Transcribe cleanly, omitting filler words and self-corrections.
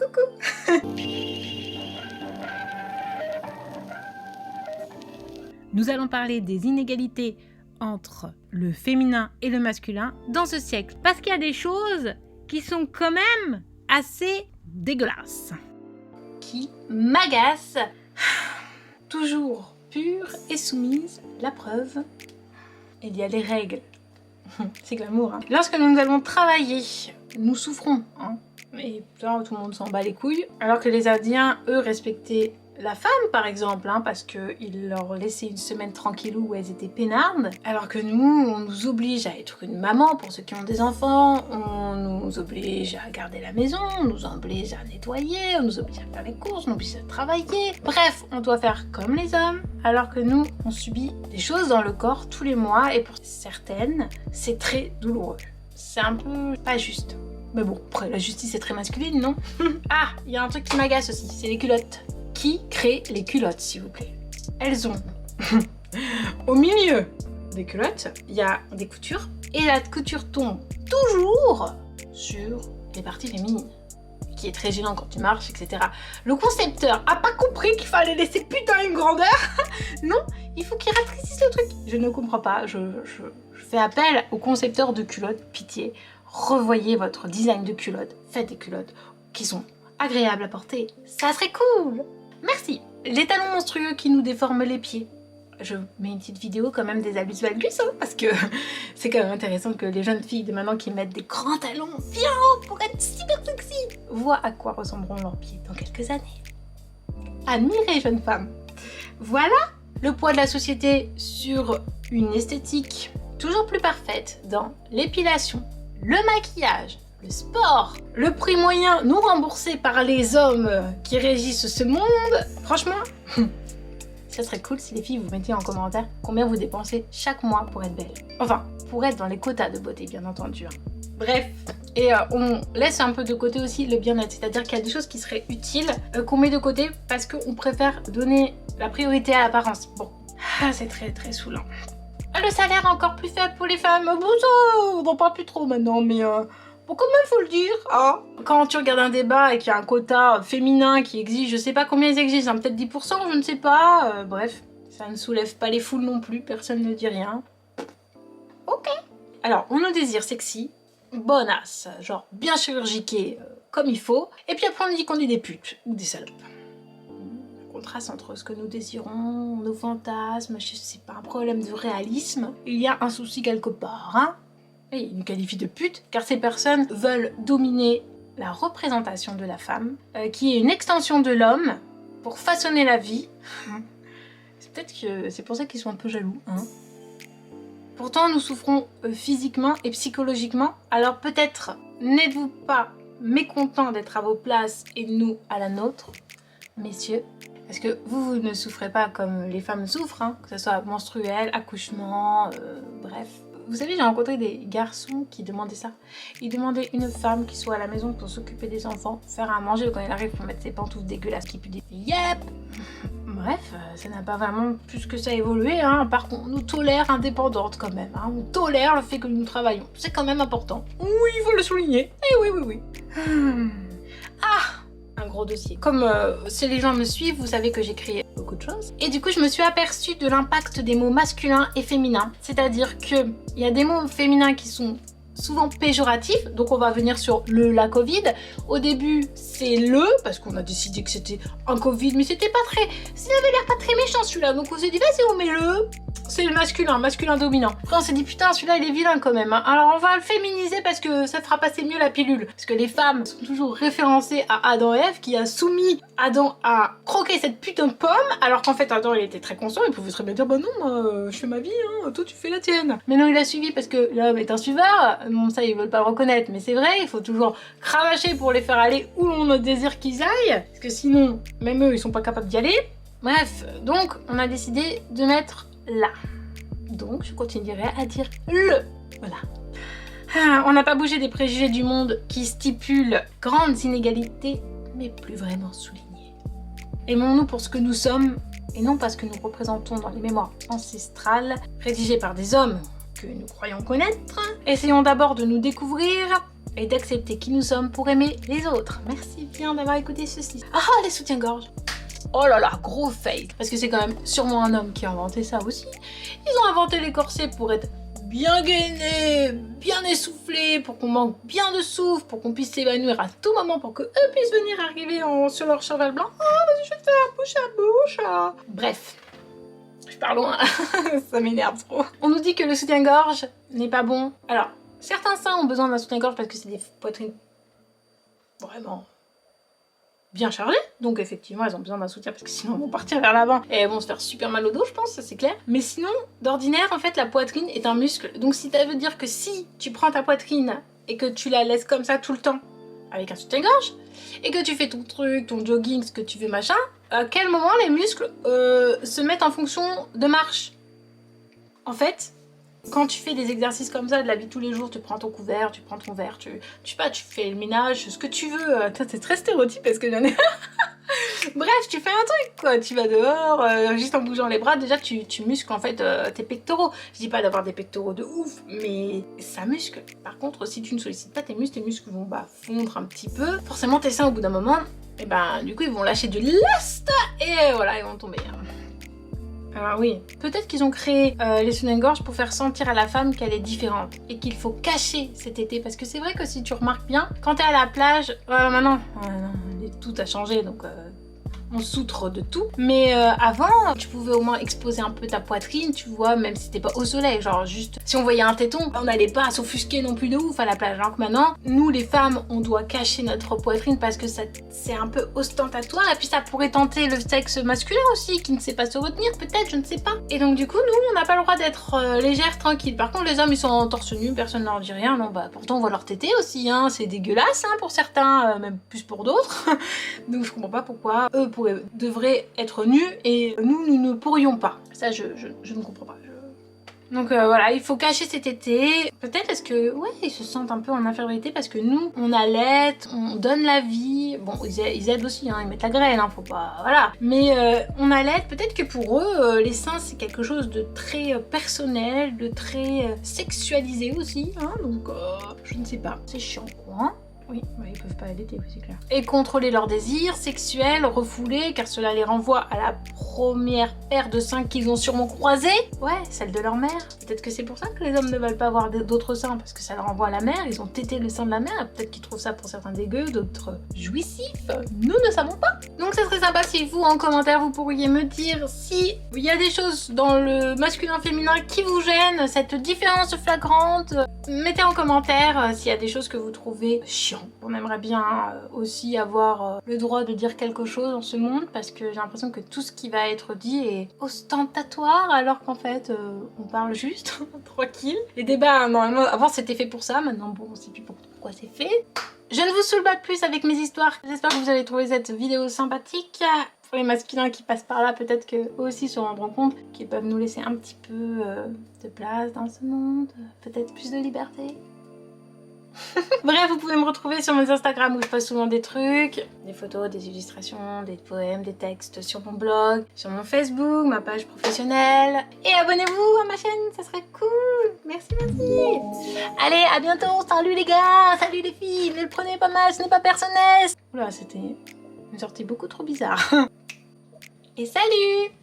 Coucou. Nous allons parler des inégalités entre le féminin et le masculin dans ce siècle. Parce qu'il y a des choses qui sont quand même assez dégueulasses. Qui m'agacent. Toujours pure et soumise, la preuve, il y a les règles. C'est glamour, hein. Lorsque nous allons travailler, nous souffrons, hein. Et là, tout le monde s'en bat les couilles. Alors que les Indiens, eux, respectaient la femme, par exemple, hein, parce qu'ils leur laissaient une semaine tranquillou où elles étaient peinardes. Alors que nous, on nous oblige à être une maman pour ceux qui ont des enfants, on nous oblige à garder la maison, on nous oblige à nettoyer, on nous oblige à faire les courses, on nous oblige à travailler. Bref, on doit faire comme les hommes, alors que nous, on subit des choses dans le corps tous les mois et pour certaines, c'est très douloureux. C'est un peu pas juste. Mais bon, après, la justice est très masculine, non? Ah, il y a un truc qui m'agace aussi, c'est les culottes. Qui crée les culottes, s'il vous plaît? Elles ont au milieu des culottes, il y a des coutures et la couture tombe toujours sur les parties féminines, qui est très gênant quand tu marches, etc. Le concepteur a pas compris qu'il fallait laisser putain une grandeur. Non, il faut qu'il rétrécisse le truc. Je ne comprends pas, je fais appel aux concepteurs de culottes, pitié, revoyez votre design de culottes, faites des culottes qui sont agréables à porter, ça serait cool. Merci. Les talons monstrueux qui nous déforment les pieds. Je mets une petite vidéo quand même des abus valgus, hein, parce que c'est quand même intéressant que les jeunes filles de maintenant qui mettent des grands talons bien hauts pour être super sexy voient à quoi ressembleront leurs pieds dans quelques années. Admirez, jeunes femmes. Voilà le poids de la société sur une esthétique toujours plus parfaite dans l'épilation, le maquillage, le sport, le prix moyen nous remboursé par les hommes qui régissent ce monde. Franchement, ça serait cool si les filles vous mettiez en commentaire combien vous dépensez chaque mois pour être belle. Enfin, pour être dans les quotas de beauté, bien entendu. Bref, et on laisse un peu de côté aussi le bien-être, c'est-à-dire qu'il y a des choses qui seraient utiles qu'on met de côté parce qu'on préfère donner la priorité à l'apparence. Bon, c'est très très saoulant. Le salaire encore plus faible pour les femmes, bon ça, on n'en parle plus trop maintenant, mais bon, quand même, faut le dire, hein. Quand tu regardes un débat et qu'il y a un quota féminin qui exige, je sais pas combien ils exigent, hein, peut-être 10%, je ne sais pas. Bref, ça ne soulève pas les foules non plus, personne ne dit rien. Ok. Alors, on nous désire sexy, bonasse, genre bien chirurgiquée, comme il faut. Et puis après, on nous dit qu'on est des putes ou des salopes. Le contraste entre ce que nous désirons, nos fantasmes, c'est pas un problème de réalisme. Il y a un souci quelque part, hein. Et il nous qualifie de pute, car ces personnes veulent dominer la représentation de la femme, qui est une extension de l'homme, pour façonner la vie. C'est peut-être que c'est pour ça qu'ils sont un peu jaloux, hein. Pourtant, nous souffrons physiquement et psychologiquement, alors peut-être n'êtes-vous pas mécontents d'être à vos places et nous à la nôtre, messieurs, parce que vous ne souffrez pas comme les femmes souffrent, hein, que ce soit menstruel, accouchement, bref. Vous savez, j'ai rencontré des garçons qui demandaient ça. Ils demandaient une femme qui soit à la maison pour s'occuper des enfants, faire à manger quand il arrive pour mettre ses pantoufles dégueulasses qui puent des... Yep. Bref, ça n'a pas vraiment plus que ça évolué, hein. Par contre, on nous tolère indépendantes quand même, hein. On tolère le fait que nous travaillons. C'est quand même important. Oui, il faut le souligner. Eh oui, oui, oui. Ah, un gros dossier. Comme si les gens me suivent, vous savez que j'écris beaucoup de choses. Et du coup, je me suis aperçue de l'impact des mots masculins et féminins. C'est-à-dire qu'il y a des mots féminins qui sont souvent péjoratifs, donc on va venir sur la Covid. Au début, c'est parce qu'on a décidé que c'était un Covid, mais c'était pas très... Ça avait l'air pas très méchant celui-là, donc on s'est dit, vas-y, on met c'est le masculin dominant. Après, on s'est dit, putain, celui-là, il est vilain quand même, hein. Alors, on va le féminiser parce que ça fera passer mieux la pilule. Parce que les femmes sont toujours référencées à Adam et Ève, qui a soumis Adam à croquer cette putain de pomme, alors qu'en fait, Adam, il était très conscient, il pouvait très bien dire, bah non, moi, je fais ma vie, hein, toi, tu fais la tienne. Mais non, il a suivi parce que l'homme est un suiveur. Bon, ça, ils veulent pas le reconnaître, mais c'est vrai, il faut toujours cravacher pour les faire aller où l'on désire qu'ils aillent, parce que sinon, même eux, ils sont pas capables d'y aller. Bref, donc, on a décidé de mettre là. Donc, je continuerai à dire le. Voilà. Ah, on n'a pas bougé des préjugés du monde qui stipulent grandes inégalités, mais plus vraiment soulignées. Aimons-nous pour ce que nous sommes, et non parce que nous représentons dans les mémoires ancestrales, rédigées par des hommes que nous croyons connaître. Essayons d'abord de nous découvrir, et d'accepter qui nous sommes pour aimer les autres. Merci bien d'avoir écouté ceci. Ah, les soutiens-gorge. Oh là là, gros fail. Parce que c'est quand même sûrement un homme qui a inventé ça aussi. Ils ont inventé les corsets pour être bien gainés, bien essoufflés, pour qu'on manque bien de souffle, pour qu'on puisse s'évanouir à tout moment, pour qu'eux puissent venir arriver sur leur cheval blanc. Ah, vas-y, je vais te faire bouche à bouche. Bref. Je parle loin, ça m'énerve trop. On nous dit que le soutien-gorge n'est pas bon. Alors, certains seins ont besoin d'un soutien-gorge parce que c'est des poitrines vraiment bien chargées. Donc effectivement, elles ont besoin d'un soutien parce que sinon elles vont partir vers l'avant et elles vont se faire super mal au dos, je pense, ça c'est clair. Mais sinon, d'ordinaire, en fait, la poitrine est un muscle. Donc ça veut dire que si tu prends ta poitrine et que tu la laisses comme ça tout le temps, avec un soutien-gorge, et que tu fais ton truc, ton jogging, ce que tu veux, machin, à quel moment les muscles se mettent en fonction de marche? En fait, quand tu fais des exercices comme ça de la vie de tous les jours, tu prends ton couvert, tu prends ton verre, tu sais pas, tu fais le ménage, ce que tu veux. C'est très stéréotype parce que j'en ai... Bref, tu fais un truc quoi, tu vas dehors, juste en bougeant les bras, déjà tu muscles en fait tes pectoraux. Je dis pas d'avoir des pectoraux de ouf, mais ça muscle. Par contre, si tu ne sollicites pas tes muscles vont fondre un petit peu. Forcément tes seins au bout d'un moment, et du coup ils vont lâcher du lest et voilà, ils vont tomber. Alors oui, peut-être qu'ils ont créé les soutiens-gorge pour faire sentir à la femme qu'elle est différente et qu'il faut cacher cet été, parce que c'est vrai que si tu remarques bien, quand t'es à la plage, maintenant tout a changé donc on s'outre de tout, mais avant tu pouvais au moins exposer un peu ta poitrine, tu vois, même si t'es pas au soleil, genre juste si on voyait un téton, on n'allait pas s'offusquer non plus de ouf à la plage, alors que maintenant nous les femmes on doit cacher notre poitrine parce que c'est un peu ostentatoire et puis ça pourrait tenter le sexe masculin aussi qui ne sait pas se retenir peut-être, je ne sais pas, et donc du coup nous on n'a pas le droit d'être légère, tranquille. Par contre les hommes ils sont en torse nu, personne ne leur dit rien, non pourtant on voit leur tété aussi, hein, c'est dégueulasse pour certains, même plus pour d'autres donc je comprends pas pourquoi eux devraient être nus et nous ne pourrions pas. Ça je ne comprends pas. Donc voilà, il faut cacher cet été. Peut-être est-ce que ouais ils se sentent un peu en infériorité parce que nous on allait, on donne la vie. Bon ils aident aussi, ils mettent la graine, faut pas, voilà. Mais on allait, peut-être que pour eux les seins c'est quelque chose de très personnel, de très sexualisé aussi, donc je ne sais pas, c'est chiant quoi. Oui, ils peuvent pas allaiter, oui, c'est clair. Et contrôler leurs désirs sexuels, refoulés, car cela les renvoie à la première paire de seins qu'ils ont sûrement croisée. Ouais, celle de leur mère. Peut-être que c'est pour ça que les hommes ne veulent pas avoir d'autres seins, parce que ça leur renvoie à la mère, ils ont tété le sein de la mère, peut-être qu'ils trouvent ça pour certains dégueux, d'autres jouissifs. Nous ne savons pas. Donc ça serait sympa si vous, en commentaire, vous pourriez me dire si il y a des choses dans le masculin-féminin qui vous gênent, cette différence flagrante. Mettez en commentaire s'il y a des choses que vous trouvez chiantes. On aimerait bien aussi avoir le droit de dire quelque chose dans ce monde parce que j'ai l'impression que tout ce qui va être dit est ostentatoire alors qu'en fait on parle juste, tranquille. Les débats normalement avant c'était fait pour ça, maintenant bon on sait plus pourquoi c'est fait. Je ne vous saoule pas plus avec mes histoires, j'espère que vous avez trouvé cette vidéo sympathique. Pour les masculins qui passent par là, peut-être qu'eux aussi se rendront compte qu'ils peuvent nous laisser un petit peu de place dans ce monde, peut-être plus de liberté. Bref, vous pouvez me retrouver sur mes Instagram où je poste souvent des trucs, des photos, des illustrations, des poèmes, des textes sur mon blog, sur mon Facebook, ma page professionnelle. Et abonnez-vous à ma chaîne, ça serait cool. Merci. Allez, à bientôt. Salut les gars, salut les filles. Ne le prenez pas mal, ce n'est pas personnel. Oula, c'était une sortie beaucoup trop bizarre. Et salut!